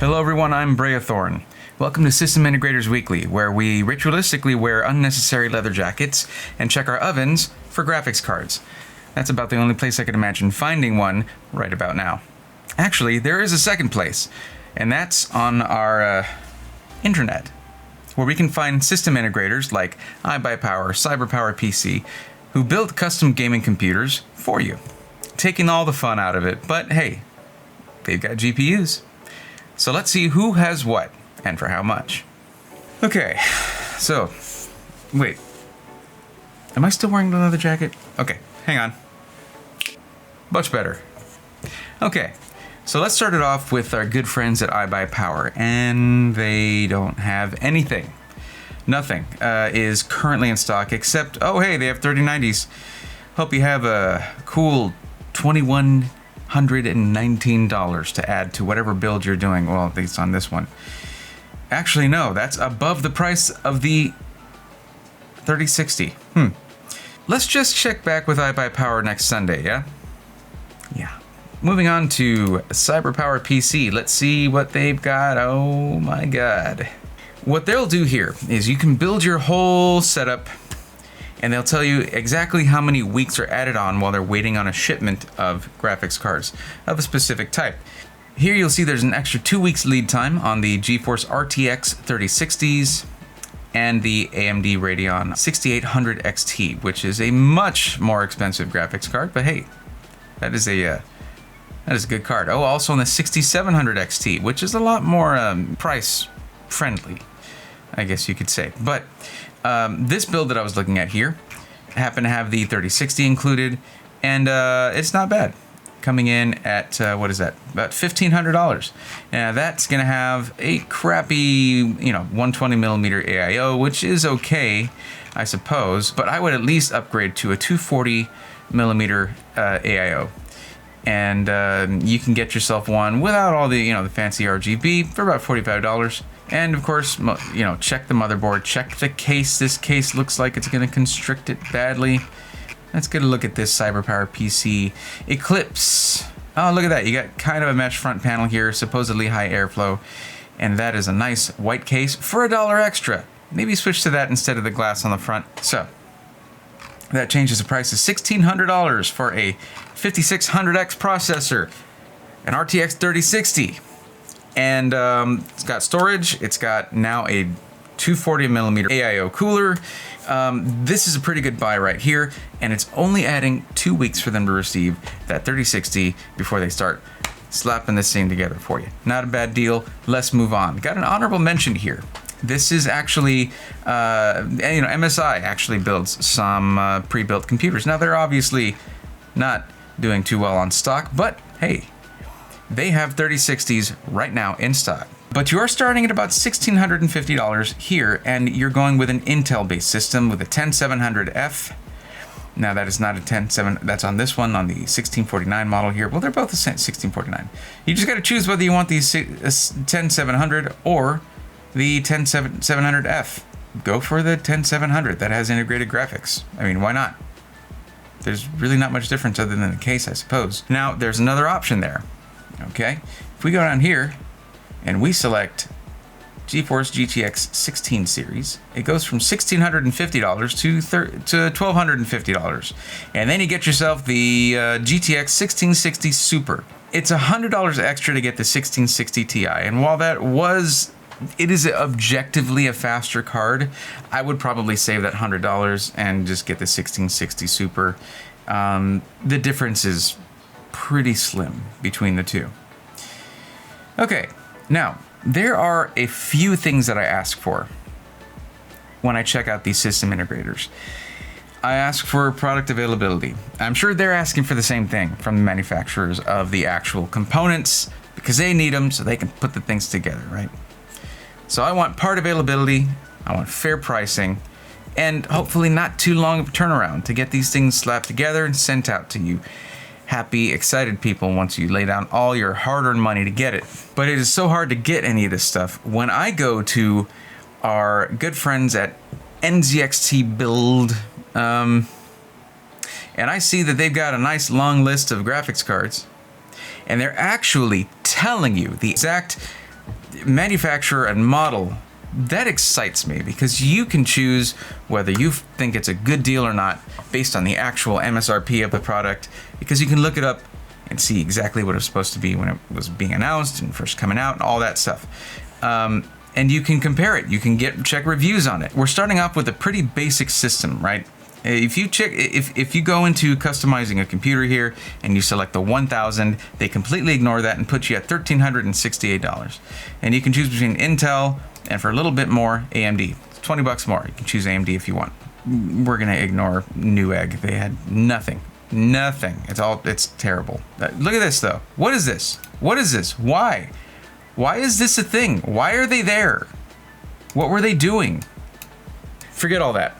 Hello everyone, I'm Brea Thorne. Welcome to System Integrators Weekly, where we ritualistically wear unnecessary leather jackets and check our ovens for graphics cards. That's about the only place I could imagine finding one right about now. Actually, there is a second place, and that's on our internet, where we can find system integrators like iBUYPOWER, CyberPowerPC, who build custom gaming computers for you, taking all the fun out of it, but hey, they've got GPUs. So let's see who has what and for how much. Okay, so, wait. Am I still wearing the leather jacket? Okay, hang on. Much better. Okay, so let's start it off with our good friends at iBUYPOWER, and they don't have anything. Nothing is currently in stock except, oh hey, they have 3090s. Hope you have a cool $2,119 to add to whatever build you're doing. Well, at least on this one. Actually, no, that's above the price of the 3060. Let's just check back with iBUYPOWER next Sunday, yeah? Yeah. Moving on to CyberPowerPC. Let's see what they've got. Oh my god. What they'll do here is you can build your whole setup, and they'll tell you exactly how many weeks are added on while they're waiting on a shipment of graphics cards of a specific type. Here you'll see there's an extra 2 weeks lead time on the Geforce RTX 3060s and the AMD Radeon 6800 XT, which is a much more expensive graphics card, but hey, that is a good card. Oh, also on the 6700 XT, which is a lot more price friendly, I guess you could say. But this build that I was looking at here happened to have the 3060 included, and it's not bad. Coming in at, what is that? About $1,500. Now that's gonna have a crappy, 120mm AIO, which is okay, I suppose, but I would at least upgrade to a 240mm AIO. And you can get yourself one without all the, the fancy RGB for about $45. And of course, check the motherboard, check the case. This case looks like it's gonna constrict it badly. Let's get a look at this CyberPowerPC Eclipse. Oh, look at that. You got kind of a mesh front panel here, supposedly high airflow. And that is a nice white case for $1 extra. Maybe switch to that instead of the glass on the front. So, that changes the price to $1,600 for a 5600X processor, an RTX 3060. And it's got storage. It's got now a 240mm AIO cooler. This is a pretty good buy right here, and it's only adding 2 weeks for them to receive that 3060 before they start slapping this thing together for you. Not a bad deal. Let's move on. Got an honorable mention here. This is actually, MSI actually builds some pre-built computers. Now they're obviously not doing too well on stock, but hey, they have 3060s right now in stock. But you are starting at about $1,650 here, and you're going with an Intel-based system with a 10700F. Now that is not a 107, that's on this one, on the 1649 model here. Well, they're both the same, 1649. You just gotta choose whether you want the 10700 or the 10700F. Go for the 10700, that has integrated graphics. I mean, why not? There's really not much difference other than the case, I suppose. Now, there's another option there, okay? If we go down here, and we select Geforce Gtx 16 series, it goes from $1,650 to $1,250. And then you get yourself the GTX 1660 Super. It's $100 extra to get the 1660 Ti, and while it is objectively a faster card, I would probably save that $100 and just get the 1660 Super. The difference is pretty slim between the two. Okay. Now, there are a few things that I ask for when I check out these system integrators. I ask for product availability. I'm sure they're asking for the same thing from the manufacturers of the actual components, because they need them so they can put the things together, right? So I want part availability, I want fair pricing, and hopefully not too long of a turnaround to get these things slapped together and sent out to you. Happy, excited people once you lay down all your hard-earned money to get it. But it is so hard to get any of this stuff. When I go to our good friends at NZXT BLD, and I see that they've got a nice long list of graphics cards, and they're actually telling you the exact manufacturer and model, that excites me because you can choose whether you think it's a good deal or not based on the actual MSRP of the product, because you can look it up and see exactly what it was supposed to be when it was being announced and first coming out and all that stuff. And you can compare it. You can check reviews on it. We're starting off with a pretty basic system, right? If you go into customizing a computer here and you select the 1000, they completely ignore that and put you at $1,368. And you can choose between Intel and, for a little bit more, AMD. It's $20 more. You can choose AMD if you want. We're gonna ignore Newegg. They had nothing. Nothing. It's terrible. Look at this though. What is this? What is this? Why? Why is this a thing? Why are they there? What were they doing? Forget all that.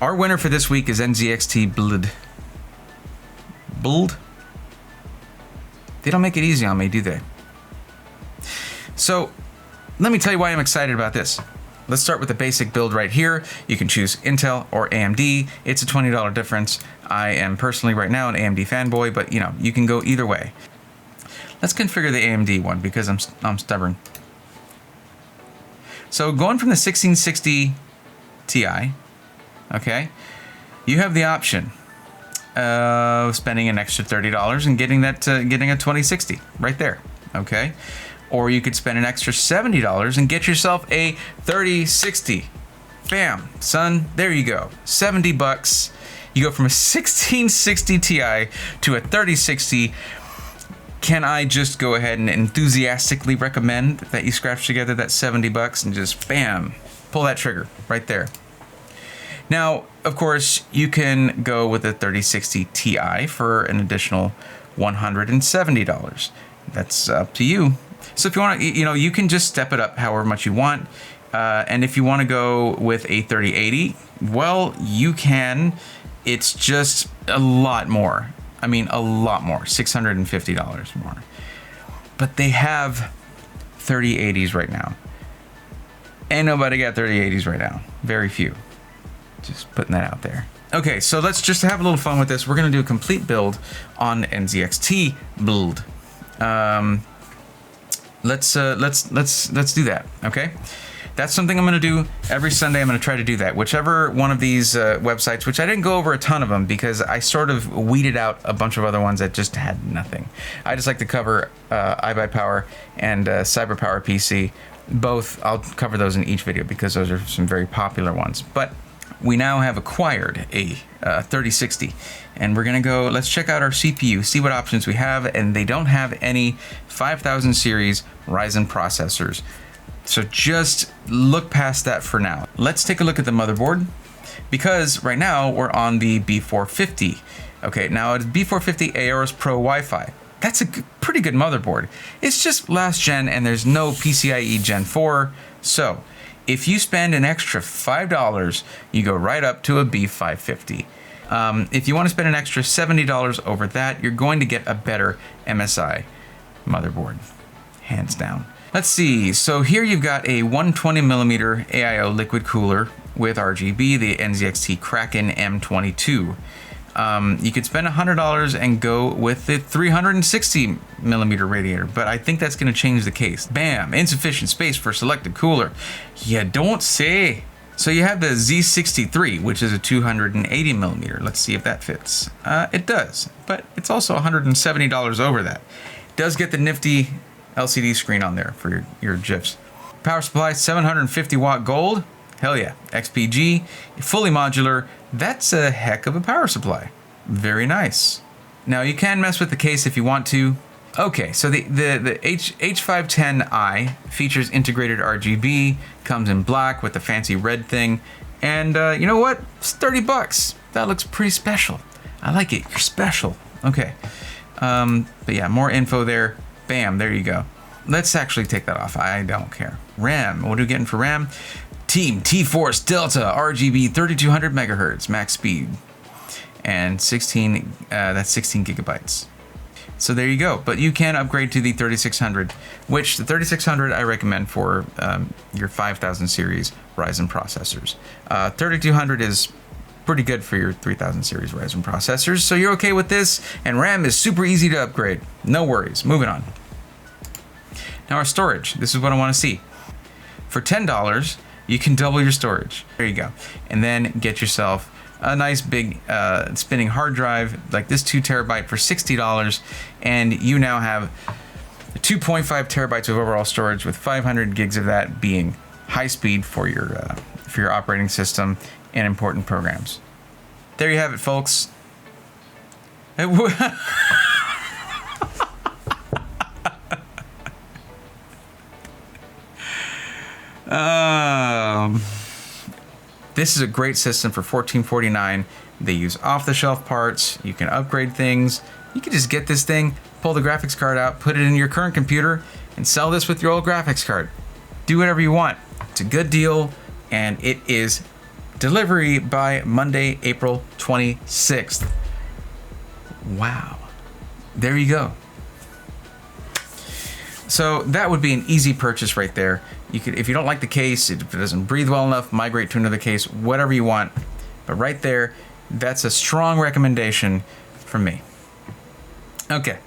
Our winner for this week is NZXT BLD. BLD? They don't make it easy on me, do they? So, let me tell you why I'm excited about this. Let's start with the basic build right here. You can choose Intel or AMD. It's a $20 difference. I am personally right now an AMD fanboy, but you know, you can go either way. Let's configure the AMD one because I'm stubborn. So going from the 1660 Ti, okay, you have the option of spending an extra $30 and getting a 2060 right there, okay? Or you could spend an extra $70 and get yourself a 3060. Bam, son, there you go. $70. You go from a 1660 Ti to a 3060. Can I just go ahead and enthusiastically recommend that you scratch together that $70 and just bam, pull that trigger right there. Now, of course, you can go with a 3060 Ti for an additional $170. That's up to you. So if you want to, you can just step it up however much you want. And if you want to go with a 3080, well, you can. It's just a lot more. I mean, a lot more, $650 more. But they have 3080s right now. Ain't nobody got 3080s right now. Very few. Just putting that out there. Okay, so let's just have a little fun with this. We're gonna do a complete build on NZXT BLD. Let's do that. Okay. That's something I'm going to do every Sunday. I'm going to try to do that. Whichever one of these websites, which I didn't go over a ton of them because I sort of weeded out a bunch of other ones that just had nothing. I just like to cover iBUYPOWER and CyberPowerPC. Both, I'll cover those in each video because those are some very popular ones. But we now have acquired a 3060 and we're going to go, let's check out our CPU, see what options we have. And they don't have any 5000 series Ryzen processors. So just look past that for now. Let's take a look at the motherboard because right now we're on the B450. Okay, now it's B450 Aorus Pro Wi-Fi. That's a pretty good motherboard. It's just last gen and there's no PCIe Gen 4. So if you spend an extra $5, you go right up to a B550. If you want to spend an extra $70 over that, you're going to get a better MSI motherboard, hands down. Let's see, so here you've got a 120mm AIO liquid cooler with RGB, the NZXT Kraken M22. You could spend $100 and go with the 360mm radiator, but I think that's going to change the case. Bam, insufficient space for selected cooler. You don't say. So you have the Z63, which is a 280mm. Let's see if that fits. It does, but it's also $170 over that. It does get the nifty LCD screen on there for your GIFs. Power supply, 750 watt gold. Hell yeah. XPG, fully modular. That's a heck of a power supply. Very nice. Now you can mess with the case if you want to. Okay, so the H510i features integrated RGB, comes in black with the fancy red thing. And you know what? It's $30. That looks pretty special. I like it. You're special. Okay. But yeah, more info there. Bam, there you go. Let's actually take that off. I don't care. RAM, what are we getting for RAM? Team T-Force Delta RGB 3200 megahertz max speed. And 16, that's 16 gigabytes. So there you go. But you can upgrade to the 3600, which the 3600 I recommend for your 5000 series Ryzen processors. 3200 is pretty good for your 3000 series Ryzen processors. So you're okay with this, and RAM is super easy to upgrade. No worries. Moving on. Now our storage, this is what I want to see. For $10, you can double your storage. There you go. And then get yourself a nice big spinning hard drive like this 2 terabyte for $60, and you now have 2.5 terabytes of overall storage, with 500 gigs of that being high speed for your operating system and important programs. There you have it, folks. This is a great system for $14.49. They use off-the-shelf parts. You can upgrade things. You can just get this thing, pull the graphics card out, put it in your current computer, and sell this with your old graphics card. Do whatever you want. It's a good deal, and it is delivery by Monday, April 26th. Wow. There you go. So that would be an easy purchase right there. You could, if you don't like the case, if it doesn't breathe well enough, migrate to another case, whatever you want. But right there, that's a strong recommendation from me. Okay.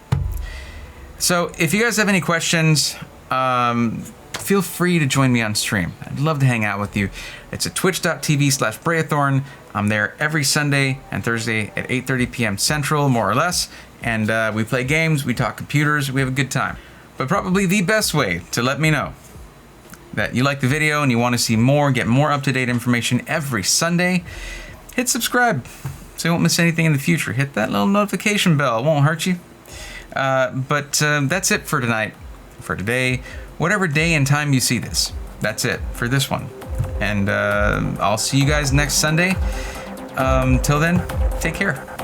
So if you guys have any questions, feel free to join me on stream. I'd love to hang out with you. It's at twitch.tv/Brayathorn. I'm there every Sunday and Thursday at 8:30 p.m. Central, more or less. And we play games, we talk computers, we have a good time. But probably the best way to let me know that you like the video and you want to see more, get more up-to-date information every Sunday, hit subscribe so you won't miss anything in the future. Hit that little notification bell. It won't hurt you. But that's it for tonight, for today. Whatever day and time you see this, that's it for this one. And I'll see you guys next Sunday. Till then, take care.